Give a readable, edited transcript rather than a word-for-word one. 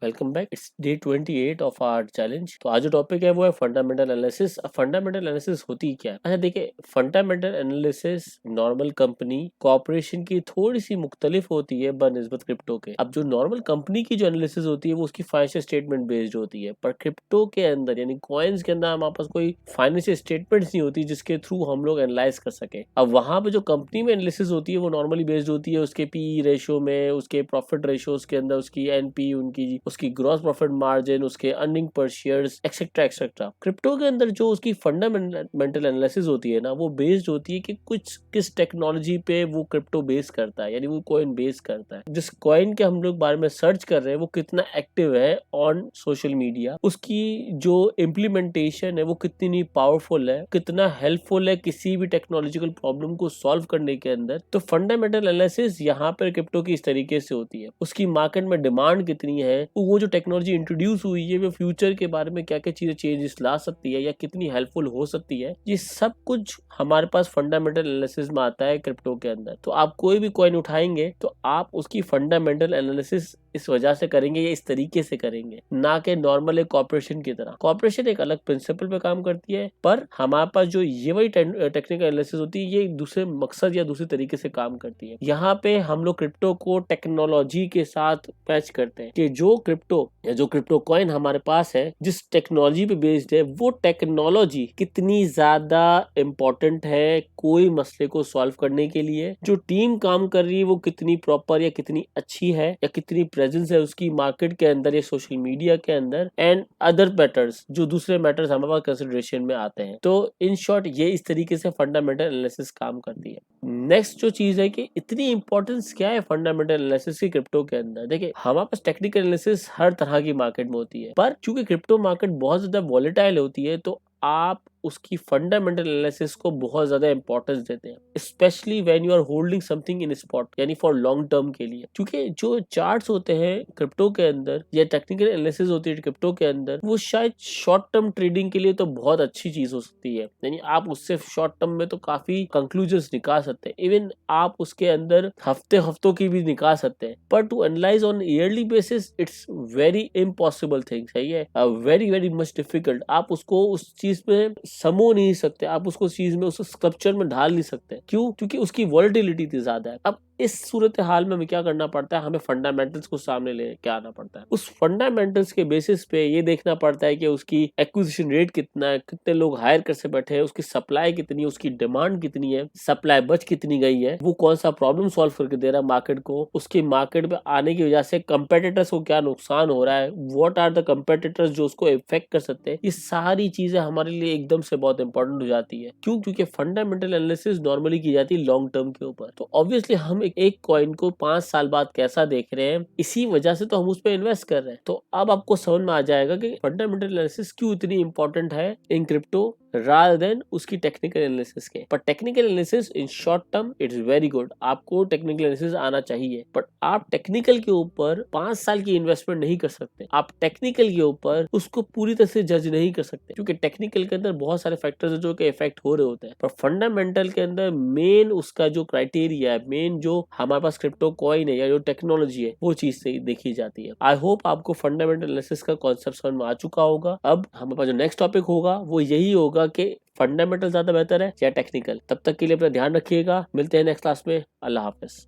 Welcome back. It's day 28 of our challenge. तो आज जो टॉपिक है वो है फंडामेंटल एनालिसिस। फंडामेंटल एनालिसिस होती क्या है? अच्छा देखिए, fundamental analysis normal company corporation की थोड़ी सी मुख्तलिफ होती है बनिस्बत क्रिप्टो के। अब जो नॉर्मल कंपनी की जो एनालिसिस होती है वो उसकी फाइनेंशियल स्टेटमेंट बेस्ड होती है, पर क्रिप्टो के अंदर यानी कॉइन्स के अंदर हमारे पास कोई फाइनेंशियल स्टेटमेंट्स नहीं होती जिसके थ्रू हम लोग एनालाइज कर सके। अब वहां पे जो कंपनी में एनालिसिस होती है वो नॉर्मली बेस्ड होती है उसके पी रेशियो में, उसके प्रॉफिट रेशियोज के अंदर, उसकी एनपी, उनकी उसकी ग्रॉस प्रॉफिट मार्जिन, उसके earning per shares etcetera etcetera. Crypto के अंदर जो उसकी फंडामेंटल एनालिसिस होती है ना, वो बेस्ड होती है कि कुछ किस टेक्नोलॉजी पे वो क्रिप्टो बेस करता है, यानी वो कॉइन बेस करता है। जिस कॉइन के हम लोग बारे में सर्च कर रहे हैं वो कितना एक्टिव है ऑन सोशल मीडिया, उसकी जो इम्प्लीमेंटेशन है वो कितनी पावरफुल है, कितना हेल्पफुल है किसी भी टेक्नोलॉजिकल प्रॉब्लम को सॉल्व करने के अंदर। तो फंडामेंटल एनालिसिस यहाँ पर क्रिप्टो की इस तरीके से होती है। उसकी मार्केट में डिमांड कितनी है, वो जो टेक्नोलॉजी इंट्रोड्यूस हुई है वो फ्यूचर के बारे में क्या क्या चीजें चेंजेस ला सकती है या कितनी हेल्पफुल हो सकती है, ये सब कुछ हमारे पास फंडामेंटल एनालिसिस में आता है क्रिप्टो के अंदर। तो आप कोई भी कॉइन उठाएंगे तो आप उसकी फंडामेंटल एनालिसिस इस वजह से करेंगे या इस तरीके से करेंगे, ना कि नॉर्मल एक कॉर्पोरेशन की तरह। कॉर्पोरेशन एक अलग प्रिंसिपल पे काम करती है, पर हमारे पास जो ये वही टेक्निकल एनालिसिस होती है ये एक दूसरे मकसद या दूसरे तरीके से काम करती है। यहाँ पे हम लोग क्रिप्टो को टेक्नोलॉजी के साथ मैच करते हैं कि जो क्रिप्टो या जो क्रिप्टो कॉइन हमारे पास है जिस टेक्नोलॉजी पे बेस्ड है, वो टेक्नोलॉजी कितनी ज्यादा इम्पोर्टेंट है कोई मसले को सॉल्व करने के लिए। जो टीम काम कर रही है वो कितनी प्रॉपर या कितनी अच्छी है या कितनी प्रेजेंस है उसकी मार्केट के अंदर या सोशल मीडिया के अंदर, एंड अदर मैटर्स, जो दूसरे मैटर्स हमारे पास कंसिडरेशन में आते हैं। तो इन शॉर्ट ये इस तरीके से फंडामेंटल एनालिसिस काम करती है। नेक्स्ट जो चीज है कि इतनी इंपॉर्टेंस क्या है फंडामेंटल एनालिसिस की क्रिप्टो के अंदर। देखिए, हमारे पास टेक्निकल एनालिसिस हर तरह की मार्केट में होती है, पर चूंकि क्रिप्टो मार्केट बहुत ज्यादा वॉलेटाइल होती है तो आप उसकी फंडामेंटल एनालिसिस को बहुत ज्यादा इंपॉर्टेंस देते हैं, specially when you are holding something in spot, यानी फॉर लॉन्ग टर्म के लिए। क्योंकि जो चार्ट्स होते हैं क्रिप्टो के अंदर या टेक्निकल एनालिसिस होती है क्रिप्टो के अंदर, वो शायद शॉर्ट टर्म ट्रेडिंग के लिए तो बहुत अच्छी चीज हो सकती है, यानी आप उससे शॉर्ट टर्म में तो काफी कंक्लूजन्स निकाल सकते हैं, इवन आप उसके अंदर हफ्तों की भी निकाल सकते हैं। पर to analyse on yearly basis it's very impossible thing, सही है, वेरी वेरी मच डिफिकल्ट। आप उसको उस चीज में समो नहीं सकते, आप उसको चीज में उस स्ट्रक्चर में ढाल नहीं सकते। क्यों? क्योंकि उसकी वॉलेटिलिटी इतनी ज्यादा है। अब इस सूरत हाल में हमें क्या करना पड़ता है, हमें फंडामेंटल्स को सामने लेके आना पड़ता है। उस फंडामेंटल्स के बेसिस पे ये देखना पड़ता है कि उसकी एक्विजिशन रेट कितना है, कितने लोग हायर कर से बैठे हैं, उसकी सप्लाई कितनी है, उसकी डिमांड कितनी है, सप्लाई बच कितनी गई है, वो कौन सा प्रॉब्लम सॉल्व करके दे रहा है मार्केट को, उसकी मार्केट में आने की वजह से कंपेटिटर्स को क्या नुकसान हो रहा है, व्हाट आर द कंपेटिटर्स जो उसको इफेक्ट कर सकते हैं। ये सारी चीजें हमारे लिए एकदम से बहुत इंपॉर्टेंट हो जाती है। क्यों? क्योंकि फंडामेंटल एनालिसिस नॉर्मली की जाती है लॉन्ग टर्म के ऊपर। तो ऑब्वियसली हम एक कॉइन को 5 साल बाद कैसा देख रहे हैं, इसी वजह से तो हम उस पर इन्वेस्ट कर रहे हैं। तो अब आपको समझ में आ जाएगा कि फंडामेंटल एनालिसिस क्यों इतनी इंपॉर्टेंट है इन क्रिप्टो rather than उसकी टेक्निकल एनालिसिस के। पर technical analysis in short term it's very good, आपको टेक्निकल एनालिसिस आना चाहिए, बट आप टेक्निकल के ऊपर 5 साल की इन्वेस्टमेंट नहीं कर सकते। आप टेक्निकल के ऊपर उसको पूरी तरह से जज नहीं कर सकते, क्योंकि टेक्निकल के अंदर बहुत सारे फैक्टर्स जो कि इफेक्ट हो रहे होते हैं। पर फंडामेंटल के अंदर मेन उसका जो क्राइटेरिया है, मेन जो हमारे पास क्रिप्टो कॉइन है या जो टेक्नोलॉजी है, वो चीज से देखी जाती है। आई होप आपको फंडामेंटल एनालिसिस का कॉन्सेप्ट समझ में आ चुका होगा। अब हमारे पास जो नेक्स्ट टॉपिक होगा वो यही होगा कि फंडामेंटल ज्यादा बेहतर है या टेक्निकल। तब तक के लिए अपना ध्यान रखिएगा, मिलते हैं नेक्स्ट क्लास में। अल्लाह हाफिज।